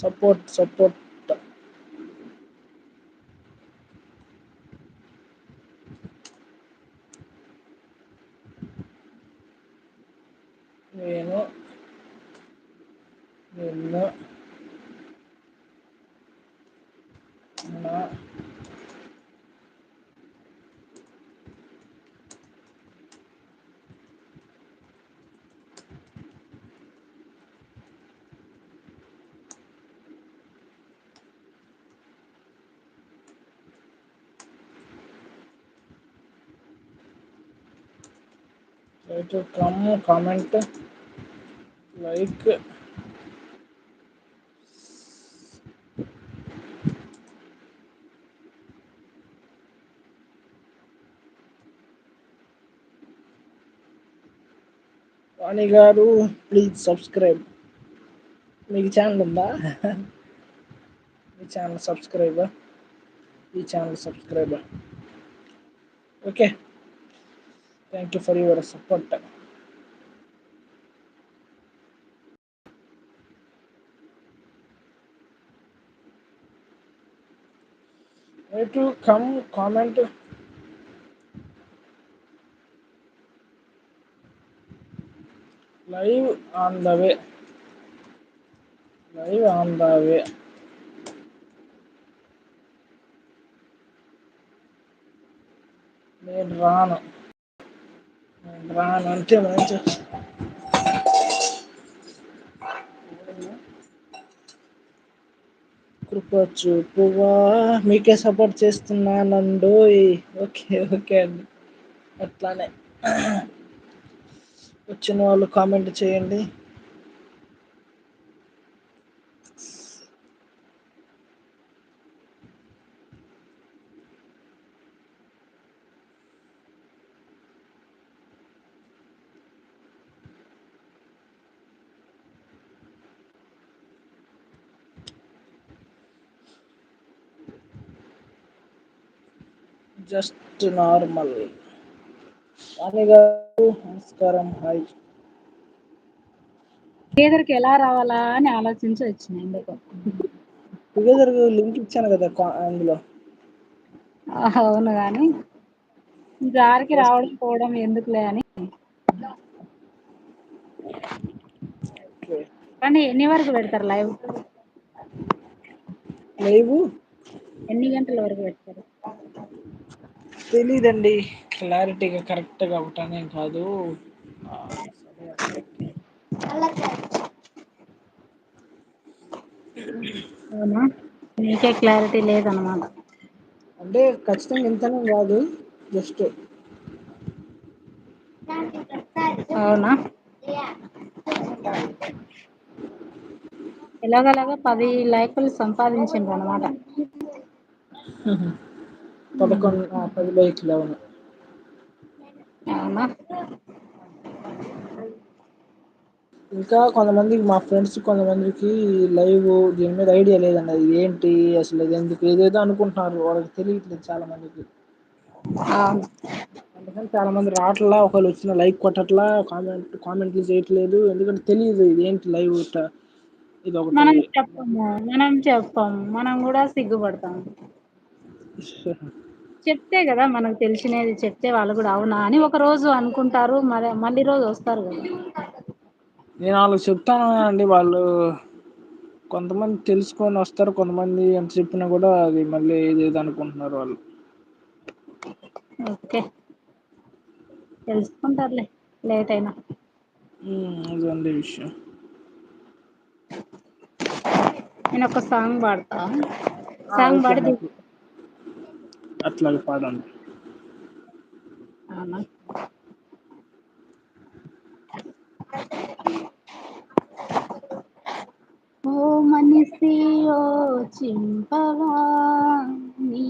Support. నేను నిన్ను నా రైట్ కమ్ కామెంట్ లైక్ వాణి గారు ప్లీజ్ సబ్స్క్రైబ్. మీకు ఛానల్ ఉందా? ఈ channel subscriber. Okay, thank you for your support. To come comment live on the way. నేను రాను అంటే మంచి కృప చూపువా, మీకే సపోర్ట్ చేస్తున్నానండోయ్. ఓకే అండి, అట్లానే వచ్చిన వాళ్ళు కామెంట్ చేయండి. Just normal. వాణి గారు నమస్కారం, హాయ్. టుగెదర్కి ఎలా రావాలా అని ఆలోచించి వచ్చిన. ఎందుకో టుగెదర్ లింక్ ఇచ్చాను కదా అందులో. అవును కానీ జారికి చేస్తా. రావడం పోవడం ఎందుకులే అని. ఓకే. కానీ ఎన్ని వరకు పెడతారు లైవ్? ఎన్ని గంటల వరకు పెడతారు? తెలీదండి, క్లారిటీగా కరెక్ట్గా అవటానేం కాదు. అవునా, నీకే క్లారిటీ లేదనమాట. అంటే ఖచ్చితంగా ఇంతనే కాదు, జస్ట్ అవునా, ఎలాగలాగా 10 లైకులు సంపాదించిండ్రు అనమాట. 10 లైక్లు. అవును. అవునా, ఇంకా కొంతమందికి, మా ఫ్రెండ్స్ కొంతమందికి లైవ్ దీని మీద ఐడియా లేదండి. అది ఏంటి అసలు, ఇది ఎందుకు, ఏదేదో అనుకుంటున్నారు. వాళ్ళకి తెలియట్లేదు చాలా మందికి. అవును. అందుకని చాలా మంది రావట్లా, ఒకవేళ వచ్చిన లైక్ కొట్టట్లా, కామెంట్లు చేయట్లేదు. ఎందుకంటే తెలియదు ఇది ఏంటి లైవ్. ఇది ఒకటి మనం చెప్పము, మనం కూడా సిగ్గుపడతాం. చెప్తే కదా మనకు తెలిసినది, చెప్తే వాళ్ళు కూడా అవునా అని ఒక రోజు అనుకుంటారు. మళ్ళీ రోజు వస్తారు కదా. నేను వాళ్ళకి చెప్తాను అండి, వాళ్ళు కొంతమంది తెలుసుకొని వస్తారు. కొంతమంది ఎంత చెప్పినా కూడా అది మళ్ళీ ఏదేదో అనుకుంటున్నారు వాళ్ళు. ఓకే, తెలుసుకుంటారులే లేట్ అయినా. అదండి విషయం. నేను ఒక సాంగ్ పాడతా. ఓకే పాడి అండి, అట్లాగే పాడండి. అవునా, ఓ మనిషి ఓ చింపవా నీ